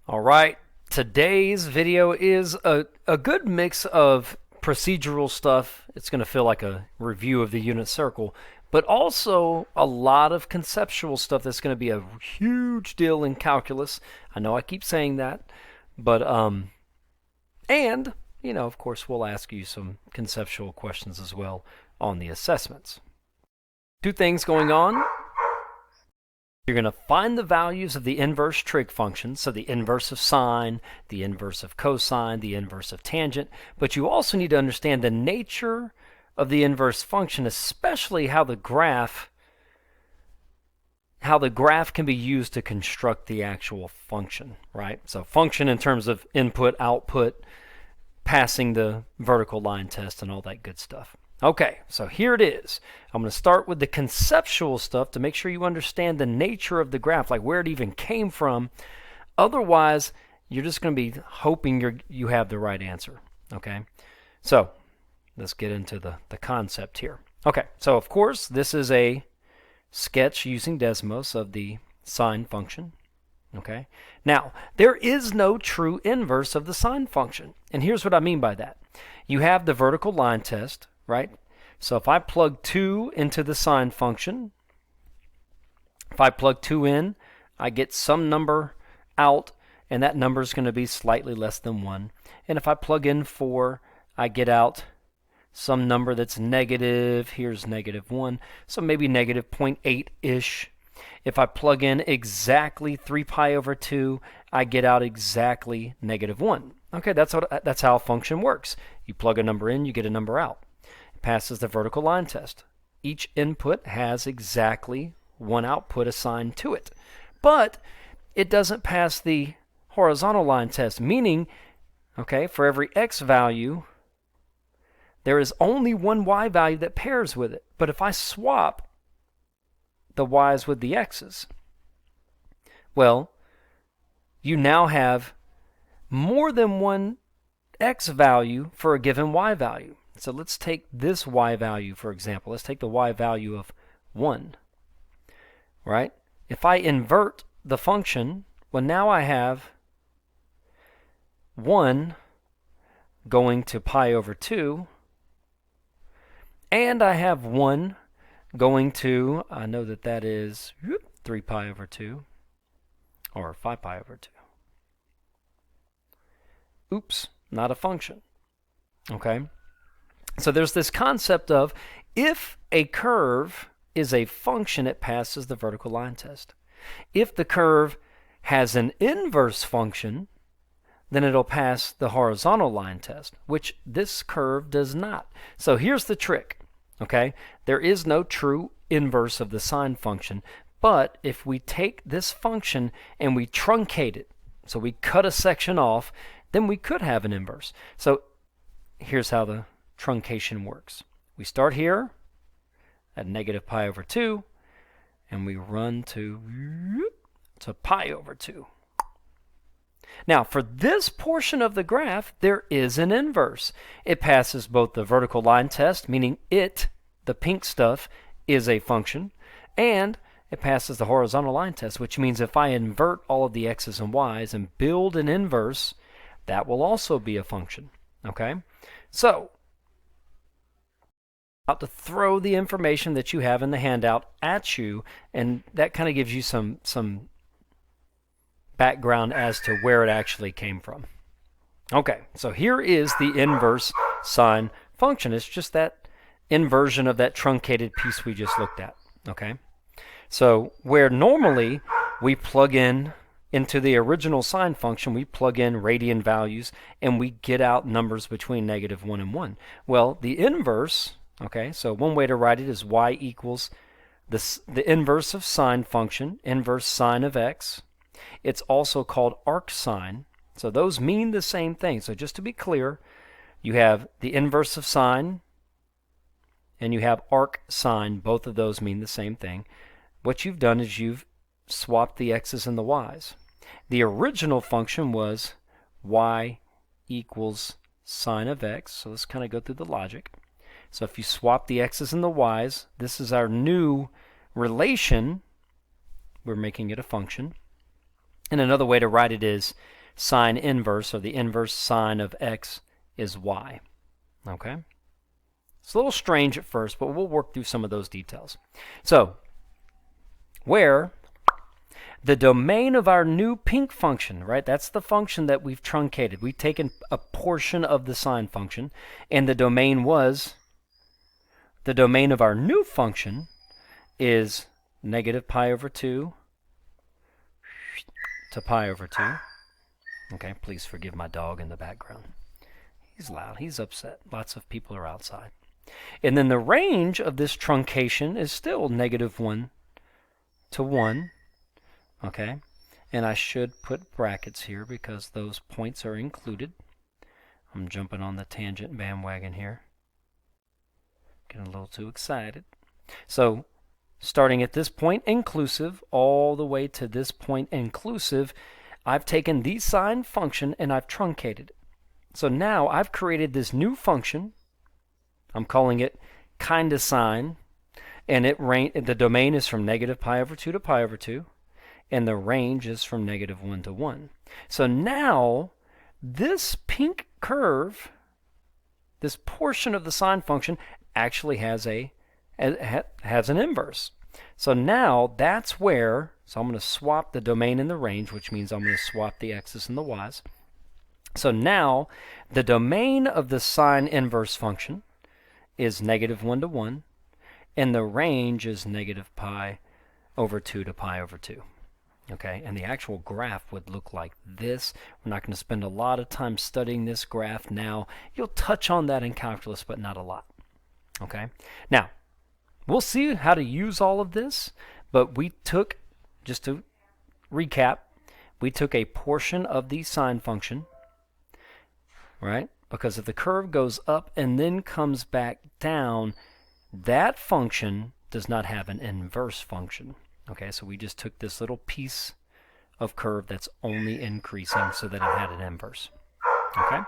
All right, today's video is a good mix of procedural stuff. It's going to feel like a review of the unit circle, but also a lot of conceptual stuff that's going to be a huge deal in calculus. I know I keep saying that, but and of course, we'll ask you some conceptual questions as well on the assessments. Two things going on. You're going to find the values of the inverse trig functions, so the inverse of sine, the inverse of cosine, the inverse of tangent, but you also need to understand the nature of the inverse function, especially how the graph can be used to construct the actual function, right? So function in terms of input, output, passing the vertical line test, and all that good stuff. Okay, so here it is. I'm going to start with the conceptual stuff to make sure you understand the nature of the graph, like where it even came from. Otherwise, you're just going to be hoping you have the right answer. Okay, so let's get into the concept here. Okay, so of course, this is a sketch using Desmos of the sine function. Okay, now there is no true inverse of the sine function, and here's what I mean by that. You have the vertical line test, right? So if I plug 2 into the sine function, if I plug 2 in, I get some number out, and that number is going to be slightly less than 1. And if I plug in 4, I get out some number that's negative. Here's negative 1, so maybe negative 0.8-ish. If I plug in exactly 3 pi over 2, I get out exactly negative 1. Okay, that's how a function works. You plug a number in, you get a number out. It passes the vertical line test. Each input has exactly one output assigned to it. But it doesn't pass the horizontal line test, meaning, okay, for every x value, there is only one y value that pairs with it. But if I swap the y's with the x's, well, you now have more than one x value for a given y value. So let's take this y value, for example. Let's take the y value of 1, right? If I invert the function, well, now I have 1 going to pi over 2, and I have 1 going to, I know that is 3 pi over 2, or 5 pi over 2. Oops, not a function. Okay? So there's this concept of if a curve is a function, it passes the vertical line test. If the curve has an inverse function, then it'll pass the horizontal line test, which this curve does not. So here's the trick. Okay? There is no true inverse of the sine function, but if we take this function and we truncate it, so we cut a section off, then we could have an inverse. So here's how the truncation works. We start here at negative pi over 2, and we run to pi over 2. Now, for this portion of the graph, there is an inverse. It passes both the vertical line test, meaning the pink stuff, is a function, and it passes the horizontal line test, which means if I invert all of the x's and y's and build an inverse, that will also be a function. Okay? So, about to throw the information that you have in the handout at you, and that kind of gives you some background as to where it actually came from. Okay, so here is the inverse sine function. It's just that inversion of that truncated piece we just looked at. Okay, so where normally we plug into the original sine function, we plug in radian values and we get out numbers between negative 1 and 1. Well, the inverse, okay, so one way to write it is y equals the inverse of sine function, inverse sine of x. It's also called arc sine. So those mean the same thing. So just to be clear, you have the inverse of sine and you have arc sine. Both of those mean the same thing. What you've done is you've swapped the x's and the y's. The original function was y equals sine of x. So let's kind of go through the logic. So if you swap the x's and the y's, this is our new relation. We're making it a function. And another way to write it is sine inverse, or the inverse sine of x is y. Okay? It's a little strange at first, but we'll work through some of those details. So, where the domain of our new pink function, right? That's the function that we've truncated. We've taken a portion of the sine function, and the domain of our new function is negative pi over 2 to pi over 2. Okay, please forgive my dog in the background. He's loud. He's upset. Lots of people are outside. And then the range of this truncation is still negative 1 to 1. Okay, and I should put brackets here because those points are included. I'm jumping on the tangent bandwagon here. Getting a little too excited. So, starting at this point inclusive, all the way to this point inclusive, I've taken the sine function and I've truncated it. So now I've created this new function. I'm calling it kinda sine, and the domain is from negative pi over 2 to pi over 2. And the range is from negative 1 to 1. So now, this pink curve, this portion of the sine function, actually has an inverse. So now, that's where, so I'm going to swap the domain and the range, which means I'm going to swap the x's and the y's. So now, the domain of the sine inverse function is negative 1 to 1, and the range is negative pi over 2 to pi over 2. Okay, and the actual graph would look like this. We're not going to spend a lot of time studying this graph now. You'll touch on that in calculus, but not a lot. Okay, now, we'll see how to use all of this, but we took, just to recap, we took a portion of the sine function, right? Because if the curve goes up and then comes back down, that function does not have an inverse function. Okay, so we just took this little piece of curve that's only increasing so that it had an inverse. Okay?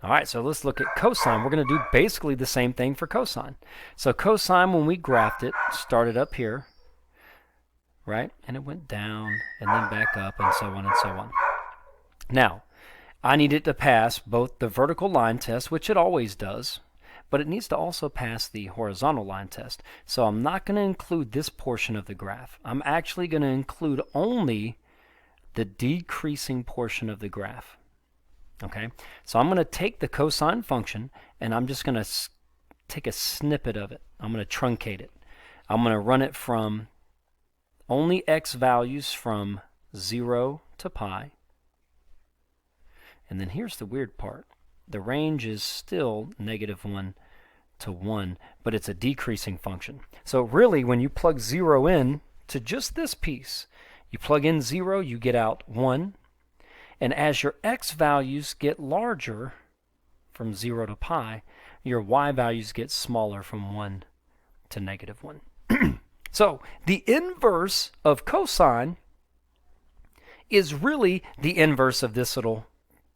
All right, so let's look at cosine. We're going to do basically the same thing for cosine. So cosine, when we graphed it, started up here, right? And it went down and then back up and so on and so on. Now, I need it to pass both the vertical line test, which it always does, but it needs to also pass the horizontal line test. So I'm not going to include this portion of the graph. I'm actually going to include only the decreasing portion of the graph. Okay, so I'm going to take the cosine function and I'm just going to take a snippet of it. I'm going to truncate it. I'm going to run it from only x values from 0 to pi. And then here's the weird part. The range is still negative 1 to 1, but it's a decreasing function. So really, when you plug 0 in to just this piece, you plug in 0, you get out 1. And as your x values get larger from 0 to pi, your y values get smaller from 1 to negative 1. So the inverse of cosine is really the inverse of this little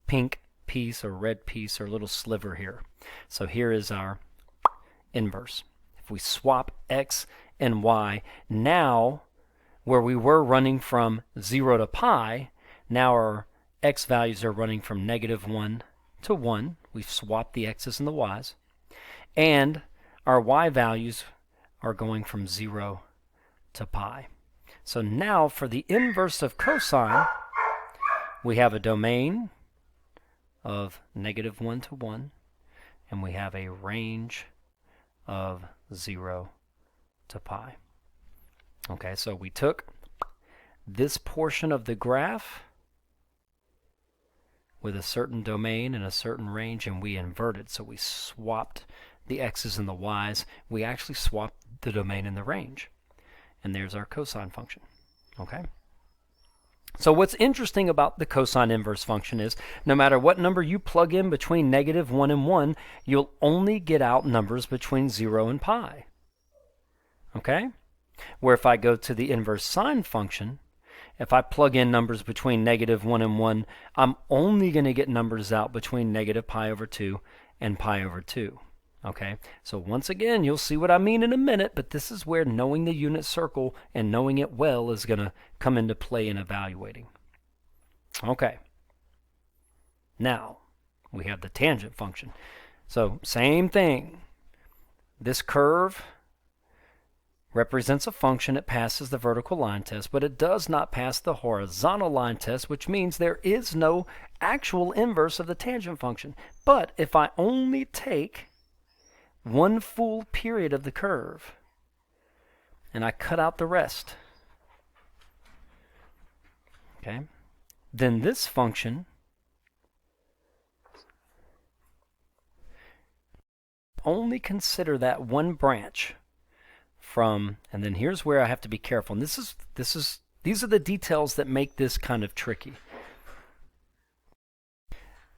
pink piece or red piece or little sliver here. So here is our inverse. If we swap x and y, now where we were running from 0 to pi, now our x values are running from negative 1 to 1. We've swapped the x's and the y's. And our y values are going from 0 to pi. So now for the inverse of cosine, we have a domain of negative 1 to 1, and we have a range of 0 to pi. Okay, so we took this portion of the graph with a certain domain and a certain range, and we inverted. So we swapped the x's and the y's. We actually swapped the domain and the range. And there's our cosine function. Okay? So what's interesting about the cosine inverse function is no matter what number you plug in between negative 1 and 1, you'll only get out numbers between 0 and pi. Okay? Where if I go to the inverse sine function, if I plug in numbers between negative 1 and 1, I'm only going to get numbers out between negative pi over 2 and pi over 2. Okay, so once again, you'll see what I mean in a minute, but this is where knowing the unit circle and knowing it well is going to come into play in evaluating. Okay. Now, we have the tangent function. So, same thing. This curve represents a function that passes the vertical line test, but it does not pass the horizontal line test, which means there is no actual inverse of the tangent function. But if I only take one full period of the curve and I cut out the rest, okay, then this function only consider that one branch from, and then here's where I have to be careful. And these are the details that make this kind of tricky.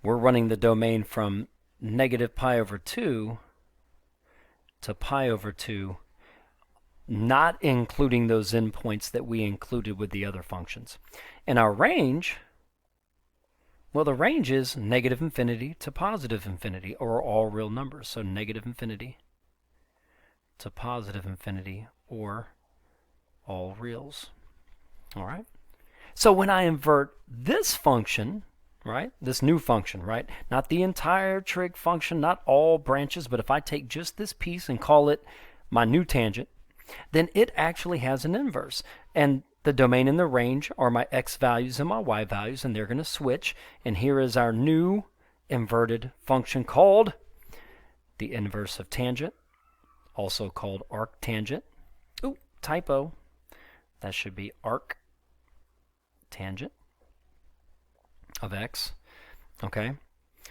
We're running the domain from negative pi over 2 to pi over 2, not including those endpoints that we included with the other functions. And our range, well, the range is negative infinity to positive infinity, or all real numbers. So negative infinity to positive infinity, or all reals. All right? So when I invert this function, right, this new function, right, not the entire trig function, not all branches, but if I take just this piece and call it my new tangent, then it actually has an inverse. And the domain and the range are my x values and my y values, and they're going to switch. And here is our new inverted function called the inverse of tangent, also called arctangent. Ooh, typo. That should be arctangent of x. Okay,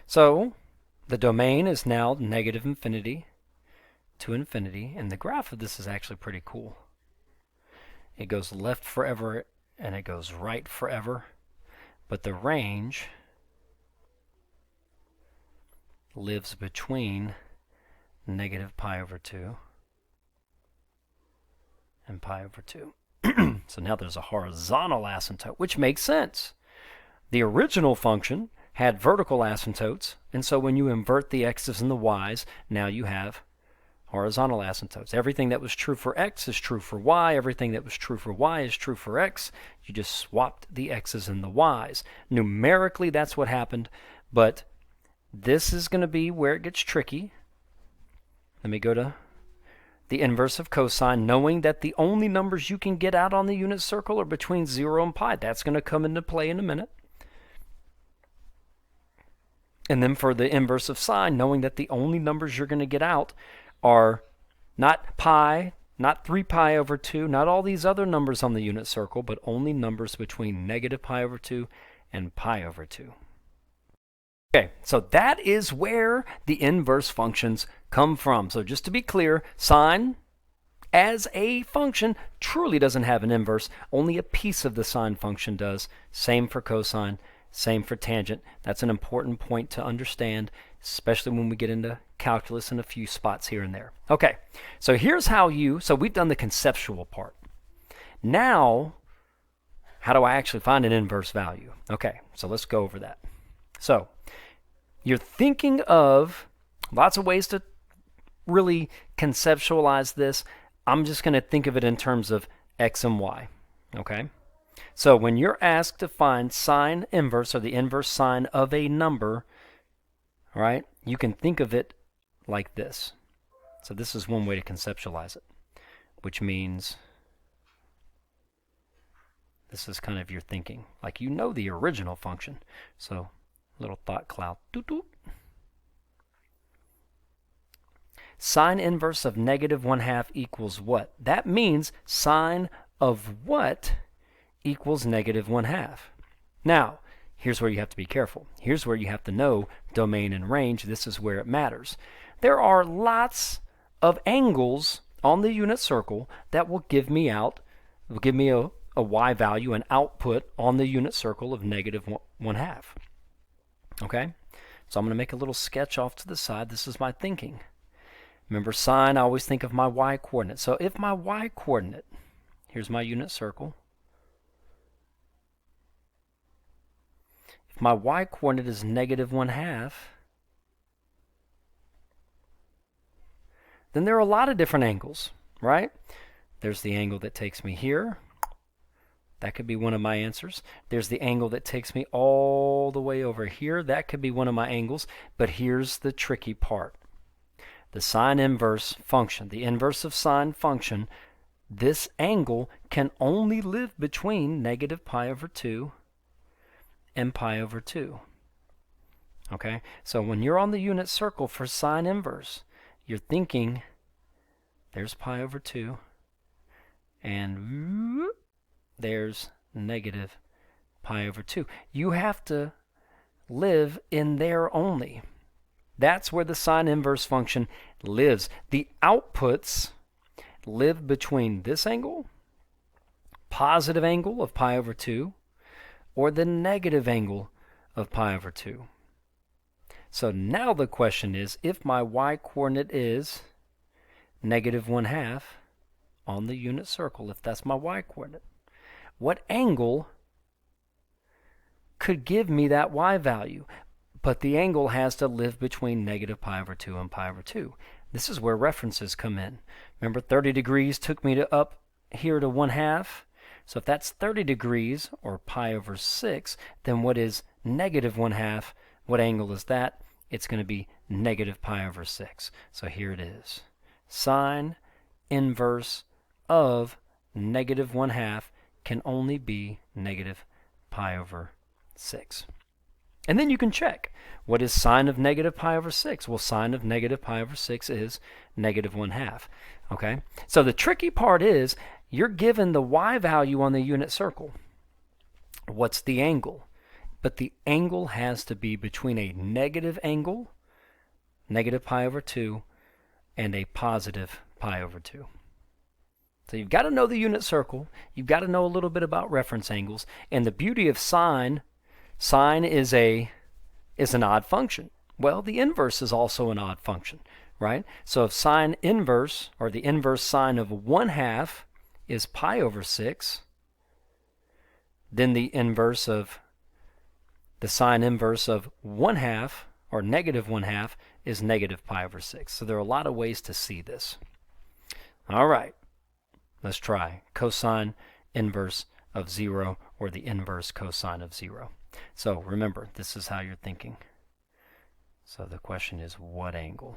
so the domain is now negative infinity to infinity, and the graph of this is actually pretty cool. It goes left forever and it goes right forever, but the range lives between negative pi over 2 and pi over 2. So now there's a horizontal asymptote, which makes sense. The original function had vertical asymptotes, and so when you invert the x's and the y's, now you have horizontal asymptotes. Everything that was true for x is true for y. Everything that was true for y is true for x. You just swapped the x's and the y's. Numerically, that's what happened, but this is going to be where it gets tricky. Let me go to the inverse of cosine, knowing that the only numbers you can get out on the unit circle are between 0 and pi. That's going to come into play in a minute. And then for the inverse of sine, knowing that the only numbers you're going to get out are not pi, not 3 pi over 2, not all these other numbers on the unit circle, but only numbers between negative pi over 2 and pi over 2. Okay, so that is where the inverse functions come from. So just to be clear, sine as a function truly doesn't have an inverse. Only a piece of the sine function does. Same for cosine, same for tangent. That's an important point to understand, especially when we get into calculus in a few spots here and there. Okay, so here's how so we've done the conceptual part. Now, how do I actually find an inverse value? Okay, so let's go over that. So, you're thinking of lots of ways to really conceptualize this. I'm just going to think of it in terms of x and y, okay? So when you're asked to find sine inverse, or the inverse sine of a number, all right, you can think of it like this. So this is one way to conceptualize it, which means this is kind of your thinking. Like, you know the original function. So little thought cloud. Doot, doot. Sine inverse of negative 1/2 equals what? That means sine of what equals negative 1/2. Now, here's where you have to be careful. Here's where you have to know domain and range. This is where it matters. There are lots of angles on the unit circle that will give me a y value, an output on the unit circle of negative 1/2. Okay, so I'm going to make a little sketch off to the side. This is my thinking. Remember, sine, I always think of my y-coordinate. So if my y-coordinate, here's my unit circle. If my y-coordinate is negative 1/2, then there are a lot of different angles, right? There's the angle that takes me here, That could be one of my answers. There's the angle that takes me all the way over here. That could be one of my angles. But here's the tricky part. The sine inverse function, the inverse of sine function, this angle can only live between negative pi over 2 and pi over 2. Okay, so when you're on the unit circle for sine inverse, you're thinking there's pi over 2 and there's negative pi over 2. You have to live in there only. That's where the sine inverse function lives. The outputs live between this angle, positive angle of pi over 2, or the negative angle of pi over 2. So now the question is, if my y-coordinate is negative 1/2 on the unit circle, if that's my y-coordinate, what angle could give me that y value? But the angle has to live between negative pi over 2 and pi over 2. This is where references come in. Remember, 30 degrees took me to up here to 1/2. So if that's 30 degrees, or pi over 6, then what is negative 1/2? What angle is that? It's going to be negative pi over 6. So here it is. Sine inverse of negative 1/2 can only be negative pi over 6. And then you can check. What is sine of negative pi over 6? Well, sine of negative pi over 6 is negative 1/2. Okay? So the tricky part is, you're given the y value on the unit circle. What's the angle? But the angle has to be between a negative angle, negative pi over 2, and a positive pi over 2. So you've got to know the unit circle. You've got to know a little bit about reference angles. And the beauty of sine is an odd function. Well, the inverse is also an odd function, right? So if sine inverse, or the inverse sine of 1/2 is pi over 6, then the inverse of the sine inverse of 1/2, or negative 1/2, is negative pi over 6. So there are a lot of ways to see this. All right, let's try cosine inverse of 0, or the inverse cosine of 0. So remember, this is how you're thinking. So the question is, what angle?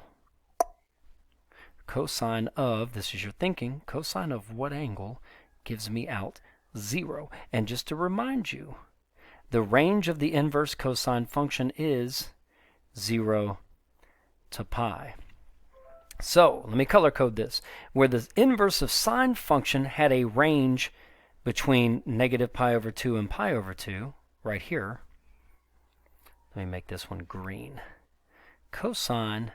Cosine of, this is your thinking, cosine of what angle gives me out 0? And just to remind you, the range of the inverse cosine function is 0 to pi. So let me color code this. Where the inverse of sine function had a range between negative pi over 2 and pi over 2, right here, let me make this one green. Cosine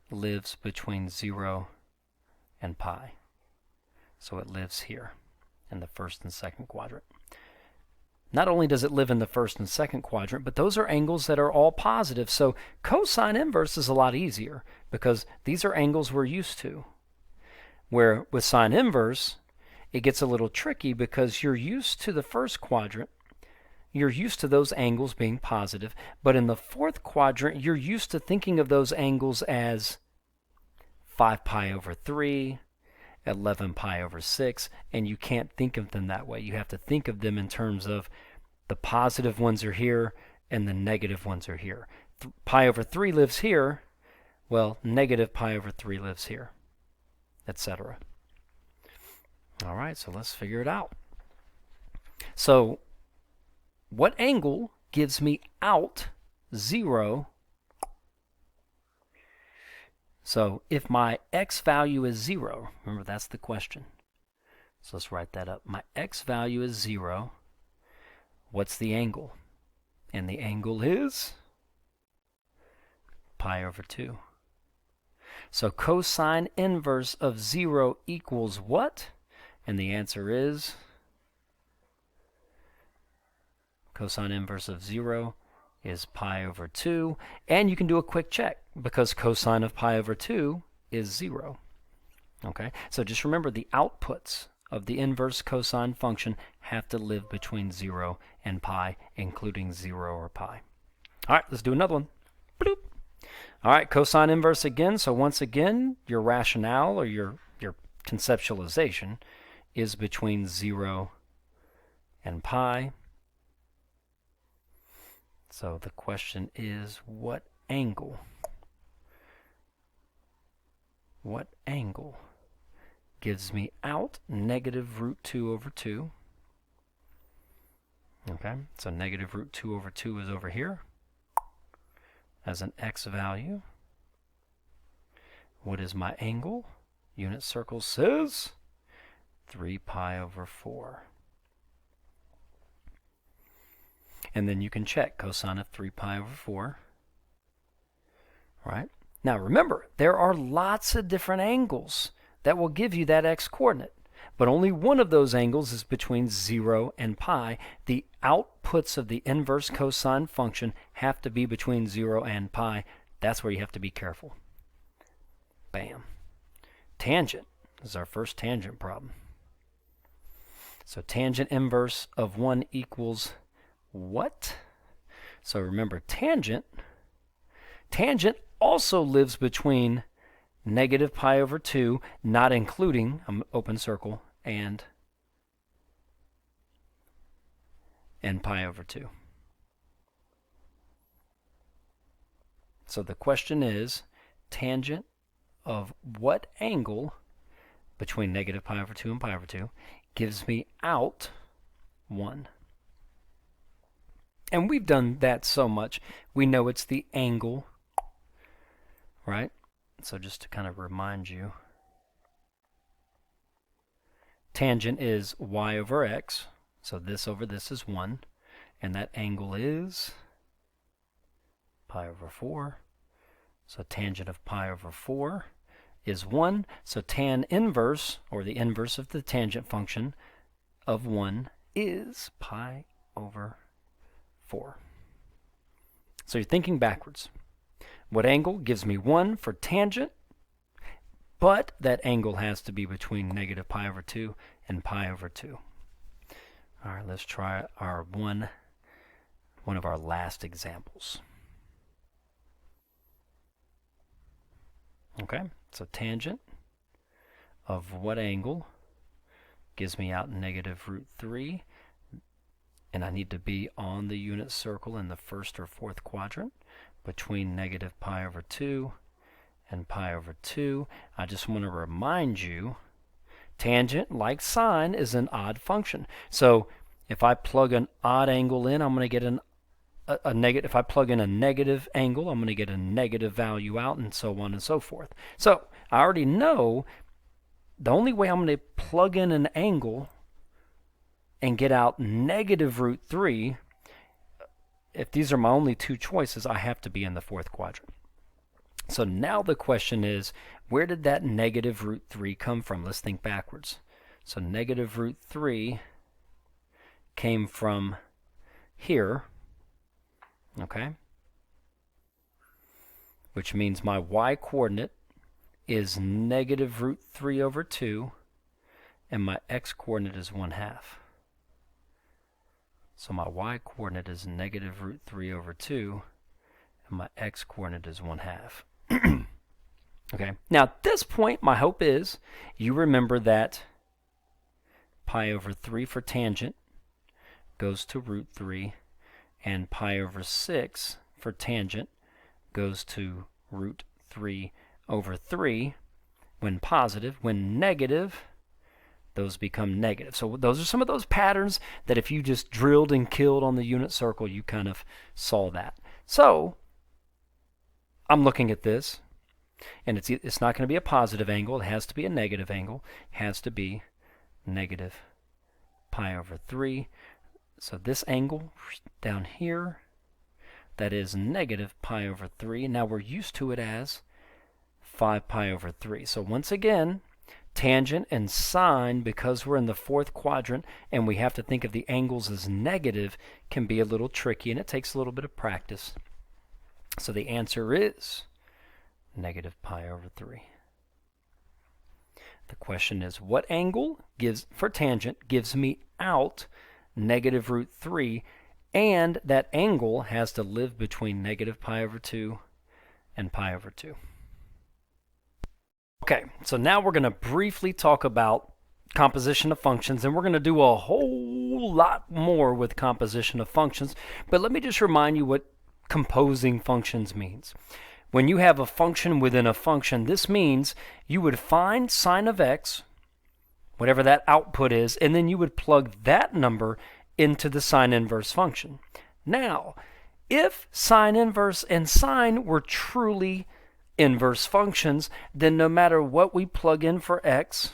lives between 0 and pi. So it lives here in the first and second quadrant. Not only does it live in the first and second quadrant, but those are angles that are all positive. So cosine inverse is a lot easier because these are angles we're used to. Where with sine inverse, it gets a little tricky because you're used to the first quadrant. You're used to those angles being positive. But in the fourth quadrant, you're used to thinking of those angles as 5 pi over 3, 11 pi over 6, and you can't think of them that way. You have to think of them in terms of the positive ones are here and the negative ones are here. Pi over 3 lives here, well, negative pi over 3 lives here, etc. All right, so let's figure it out. So what angle gives me out 0? So if my x value is 0, remember that's the question. So let's write that up. My x value is 0. What's the angle? And the angle is pi over 2. So cosine inverse of 0 equals what? And the answer is cosine inverse of 0 is pi over 2. And you can do a quick check because cosine of pi over 2 is 0. Okay, so just remember the outputs of the inverse cosine function have to live between 0 and pi, including 0 or pi. All right, let's do another one. Bloop. All right, cosine inverse again. So once again, your rationale or your conceptualization is between 0 and pi. So the question is, what angle gives me out negative root 2 over 2? Okay, so negative root 2 over 2 is over here as an x value. What is my angle? Unit circle says 3 pi over 4. And then you can check cosine of 3 pi over 4. Right? Now remember, there are lots of different angles that will give you that x-coordinate. But only one of those angles is between 0 and pi. The outputs of the inverse cosine function have to be between 0 and pi. That's where you have to be careful. Bam. Tangent is our first tangent problem. So tangent inverse of 1 equals what? So remember, tangent also lives between negative pi over 2, not including, open circle, and pi over 2. So the question is, tangent of what angle between negative pi over 2 and pi over 2 gives me out 1? And we've done that so much, we know it's the angle, right? So just to kind of remind you, tangent is y over x, so this over this is 1, and that angle is pi over 4. So tangent of pi over 4 is 1, so tan inverse, or the inverse of the tangent function of 1, is pi over 4. So you're thinking backwards. What angle gives me 1 for tangent, but that angle has to be between negative pi over 2 and pi over 2. All right, let's try our one of our last examples. Okay, so tangent of what angle gives me out negative root 3, and I need to be on the unit circle in the first or fourth quadrant between negative pi over 2 and pi over 2. I just want to remind you, tangent, like sine, is an odd function. So if I plug an odd angle in, I'm going to get a negative. If I plug in a negative angle, I'm going to get a negative value out, and so on and so forth. So I already know the only way I'm going to plug in an angle and get out negative root 3, if these are my only two choices, I have to be in the fourth quadrant. So now the question is, where did that negative root 3 come from? Let's think backwards. So negative root 3 came from here, okay? Which means my y-coordinate is negative root 3 over 2, and my x-coordinate is 1/2. So my y-coordinate is negative root 3 over 2, and my x-coordinate is 1/2. Okay, now at this point, my hope is you remember that pi over 3 for tangent goes to root 3, and pi over 6 for tangent goes to root 3 over 3 when positive. When negative, those become negative. So those are some of those patterns that if you just drilled and killed on the unit circle, you kind of saw that. So I'm looking at this, and it's not going to be a positive angle. It has to be a negative angle. It has to be negative pi over 3. So this angle down here, that is negative pi over 3. Now we're used to it as 5 pi over 3. So once again, tangent and sine, because we're in the fourth quadrant and we have to think of the angles as negative, can be a little tricky, and it takes a little bit of practice. So the answer is negative pi over 3. The question is, what angle for tangent gives me out negative root 3, and that angle has to live between negative pi over 2 and pi over 2. Okay, so now we're going to briefly talk about composition of functions, and we're going to do a whole lot more with composition of functions. But let me just remind you what composing functions means. When you have a function within a function, this means you would find sine of x, whatever that output is, and then you would plug that number into the sine inverse function. Now, if sine inverse and sine were truly inverse functions, then no matter what we plug in for x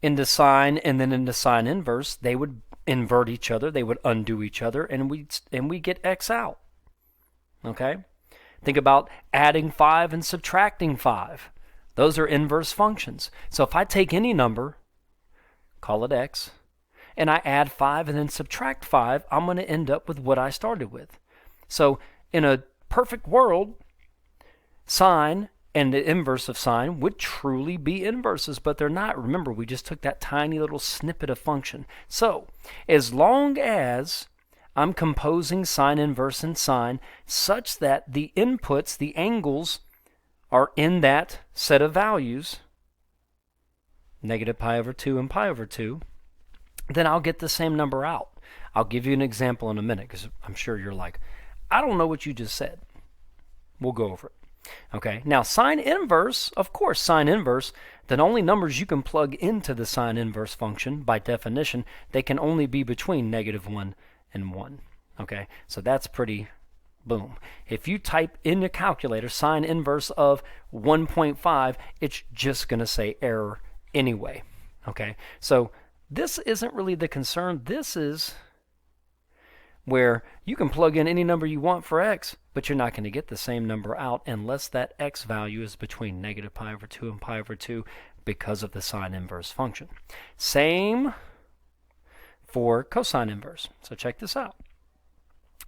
into sine and then into sine inverse, they would invert each other, they would undo each other, and we get x out. Okay? Think about adding 5 and subtracting 5. Those are inverse functions. So if I take any number, call it x, and I add 5 and then subtract 5, I'm going to end up with what I started with. So in a perfect world, sine and the inverse of sine would truly be inverses, but they're not. Remember, we just took that tiny little snippet of function. So as long as I'm composing sine inverse and sine such that the inputs, the angles, are in that set of values, negative pi over 2 and pi over 2, then I'll get the same number out. I'll give you an example in a minute because I'm sure you're like, I don't know what you just said. We'll go over it. Okay, now sine inverse, of course, sine inverse, the only numbers you can plug into the sine inverse function, by definition, they can only be between negative 1 and 1. Okay, so that's pretty boom. If you type in your calculator sine inverse of 1.5, it's just going to say error anyway. Okay, so this isn't really the concern. This is where you can plug in any number you want for x, but you're not going to get the same number out unless that x value is between negative pi over 2 and pi over 2 because of the sine inverse function. Same for cosine inverse. So check this out.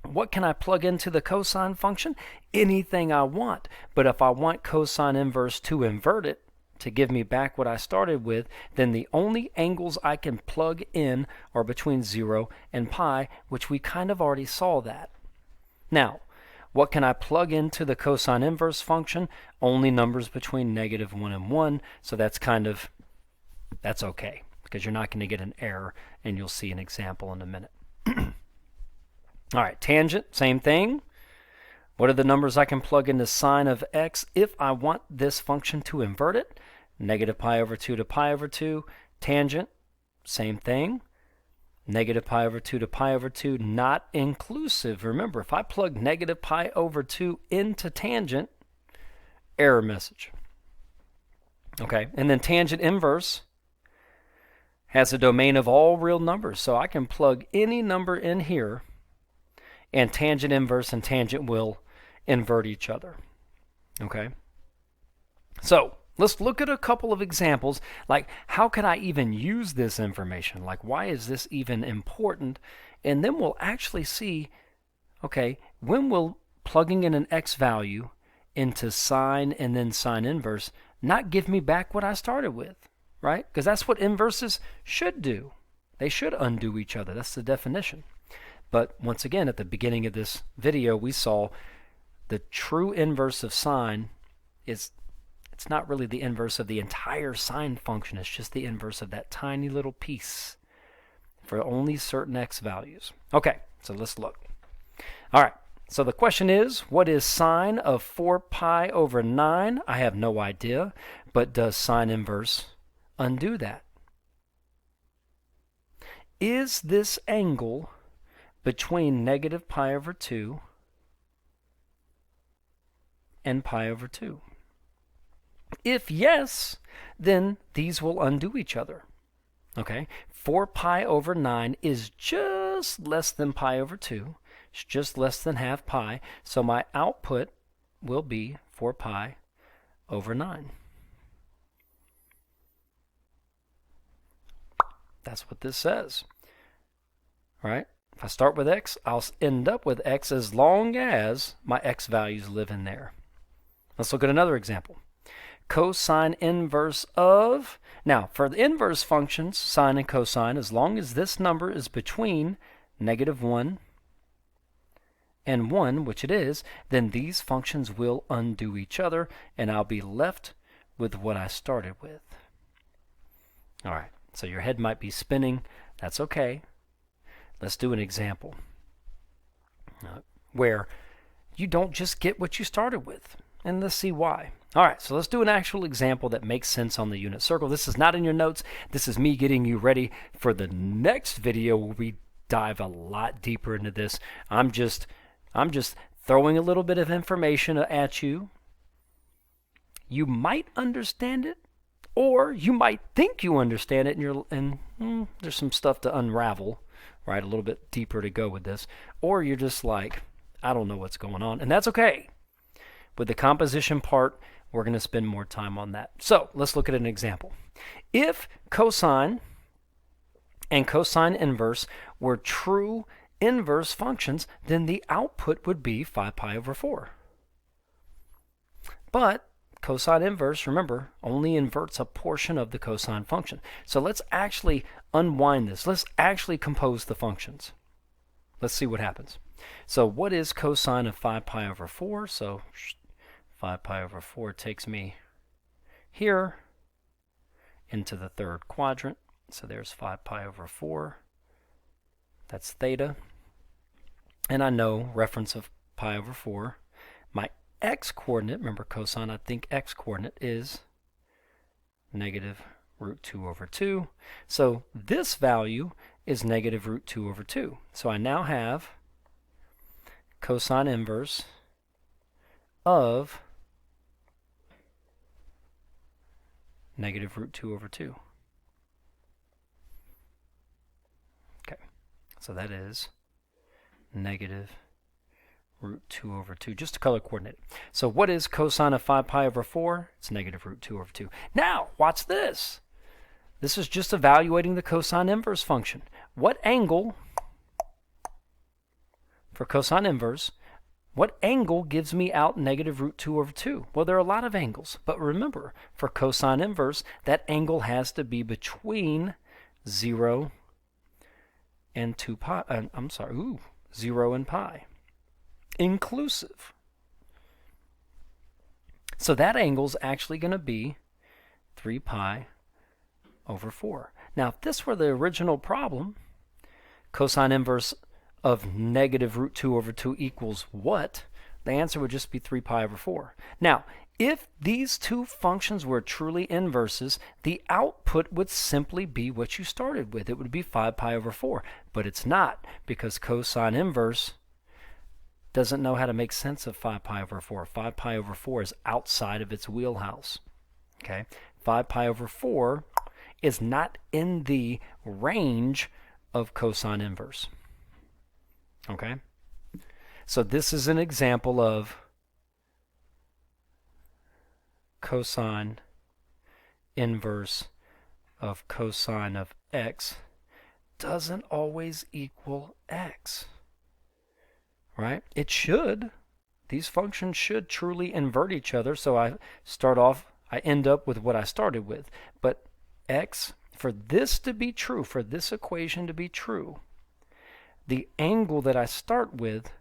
What can I plug into the cosine function? Anything I want. But if I want cosine inverse to invert it, to give me back what I started with, then the only angles I can plug in are between 0 and pi, which we kind of already saw that. Now, what can I plug into the cosine inverse function? Only numbers between negative 1 and 1, so that's okay, because you're not going to get an error, and you'll see an example in a minute. All right, tangent, same thing. What are the numbers I can plug into sine of x if I want this function to invert it? Negative pi over 2 to pi over 2. Tangent, same thing. Negative pi over 2 to pi over 2, not inclusive. Remember, if I plug negative pi over 2 into tangent, error message. Okay, and then tangent inverse has a domain of all real numbers. So I can plug any number in here, and tangent inverse and tangent will invert each other. Okay? So let's look at a couple of examples, like how can I even use this information? Like, why is this even important? And then we'll actually see, okay, when will plugging in an x value into sine and then sine inverse not give me back what I started with, right? Because that's what inverses should do. They should undo each other. That's the definition. But once again, at the beginning of this video, we saw the true inverse of sine is, it's not really the inverse of the entire sine function. It's just the inverse of that tiny little piece for only certain x values. Okay, so let's look. All right, so the question is, what is sine of 4 pi over 9? I have no idea, but does sine inverse undo that? Is this angle between negative pi over 2 and pi over 2? If yes, then these will undo each other. Okay, 4 pi over 9 is just less than pi over 2. It's just less than half pi, so my output will be 4 pi over 9. That's what this says. All right? If I start with x, I'll end up with x as long as my x values live in there. Let's look at another example. Cosine inverse of, now for the inverse functions, sine and cosine, as long as this number is between negative 1 and 1, which it is, then these functions will undo each other, and I'll be left with what I started with. All right, so your head might be spinning. That's okay. Let's do an example where you don't just get what you started with. And let's see why. All right, so let's do an actual example that makes sense on the unit circle. This is not in your notes. This is me getting you ready for the next video where we dive a lot deeper into this. I'm just throwing a little bit of information at you. You might understand it, or you might think you understand it, and there's some stuff to unravel, right? A little bit deeper to go with this. Or you're just like, I don't know what's going on, and that's okay. With the composition part, we're going to spend more time on that. So let's look at an example. If cosine and cosine inverse were true inverse functions, then the output would be 5 pi over 4. But cosine inverse, remember, only inverts a portion of the cosine function. So let's actually unwind this. Let's actually compose the functions. Let's see what happens. So what is cosine of 5 pi over 4? So 5 pi over 4 takes me here into the third quadrant. So there's 5 pi over 4. That's theta. And I know reference of pi over 4. My x-coordinate, remember cosine, I think x-coordinate is negative root 2 over 2. So this value is negative root 2 over 2. So I now have cosine inverse of negative root 2 over 2. Okay, so that is negative root 2 over 2, just to color coordinate it. So what is cosine of 5 pi over 4? It's negative root 2 over 2. Now, watch this. This is just evaluating the cosine inverse function. What angle, for cosine inverse, what angle gives me out negative root 2 over 2? Well, there are a lot of angles, but remember, for cosine inverse, that angle has to be between 0 and 2 pi, 0 and pi, inclusive. So that angle's actually going to be 3 pi over 4. Now, if this were the original problem, cosine inverse of negative root 2 over 2 equals what? The answer would just be 3 pi over 4. Now, if these two functions were truly inverses, the output would simply be what you started with. It would be 5 pi over 4. But it's not, because cosine inverse doesn't know how to make sense of 5 pi over 4. 5 pi over 4 is outside of its wheelhouse. Okay? 5 pi over 4 is not in the range of cosine inverse. Okay? So this is an example of cosine inverse of cosine of x doesn't always equal x. Right? It should. These functions should truly invert each other, so I end up with what I started with. But x, for this to be true, for this equation to be true, the angle that I start with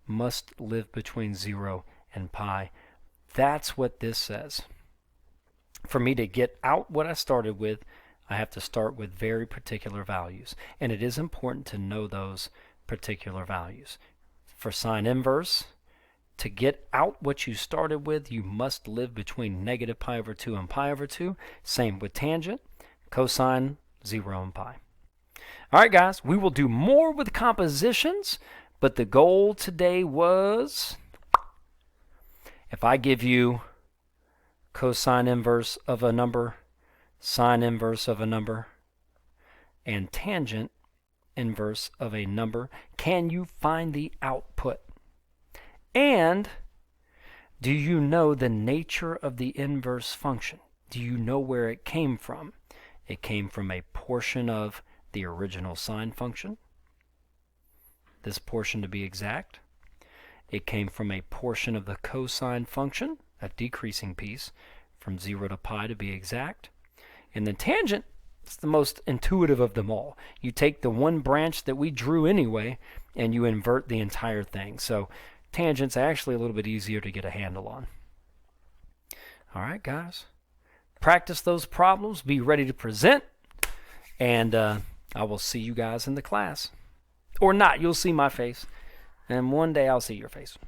must live between 0 and pi. That's what this says. For me to get out what I started with, I have to start with very particular values. And it is important to know those particular values. For sine inverse, to get out what you started with, you must live between negative pi over 2 and pi over 2. Same with tangent, cosine, 0 and pi. All right, guys, we will do more with compositions, but the goal today was, if I give you cosine inverse of a number, sine inverse of a number, and tangent inverse of a number, can you find the output? And do you know the nature of the inverse function? Do you know where it came from? It came from a portion of the original sine function, this portion to be exact. It came from a portion of the cosine function, a decreasing piece, from 0 to pi to be exact. And the tangent, it's the most intuitive of them all. You take the one branch that we drew anyway, and you invert the entire thing. So tangent's actually a little bit easier to get a handle on. All right, guys. Practice those problems. Be ready to present. And I will see you guys in the class. Or not, you'll see my face. And one day I'll see your face.